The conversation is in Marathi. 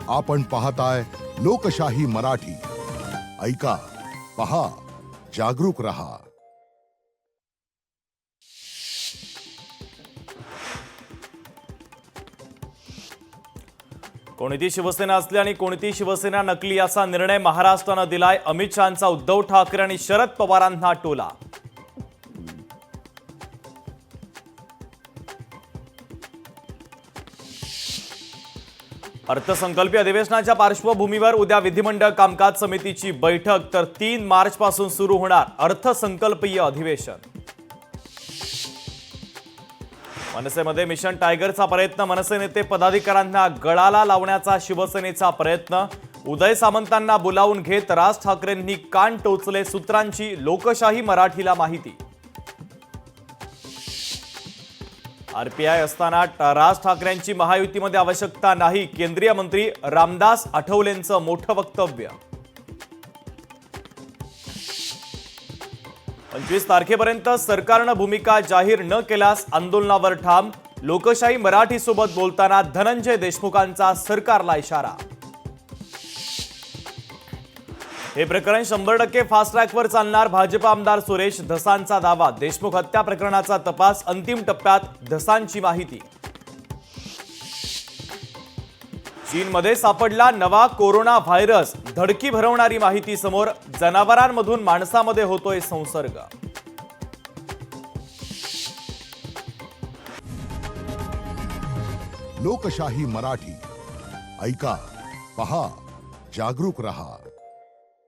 आपण पाहताय लोकशाही मराठी। ऐका, पहा, जागरूक रहा। कोणती शिवसेना असली आणि कोणती शिवसेना नकली असा निर्णय महाराष्ट्राने दिलाय। अमित शहांचा उद्धव ठाकरे आणि शरद पवारांना टोला। अर्थसंकल्पीय अधिवेशनाच्या पार्श्वभूमीवर उद्या विधिमंडळ कामकाज समितीची बैठक, तर 3 मार्च पासून सुरू होणार अर्थसंकल्पीय अधिवेशन। मनसेमध्ये मिशन टायगरचा प्रयत्न, मनसे नेते पदाधिकाऱ्यांना गळाला लावण्याचा शिवसेनेचा प्रयत्न। उदय सामंतांना बोलावून घेत राज ठाकरेंनी कान टोचले, सूत्रांची लोकशाही मराठीला माहिती। आरपीआय असताना राज ठाकरेंची महायुतीमध्ये आवश्यकता नाही, केंद्रीय मंत्री रामदास आठवलेंचं मोठं वक्तव्य। 25 तारखेपर्यंत सरकारनं भूमिका जाहीर न केल्यास आंदोलनावर ठाम। लोकशाही मराठी सोबत बोलताना धनंजय देशमुखांचा सरकारला इशारा। हे प्रकरण 100% फास्ट ट्रॅकवर चालणार, भाजप आमदार सुरेश धसांचा दावा। देशमुख हत्या प्रकरणाचा तपास अंतिम टप्प्यात, धसांची माहिती। चीनमध्ये सापडला नवा कोरोना व्हायरस, धडकी भरवणारी माहिती समोर। जनावरांमधून माणसामध्ये होतोय संसर्ग। लोकशाही मराठी। ऐका, पहा, जागरूक रहा।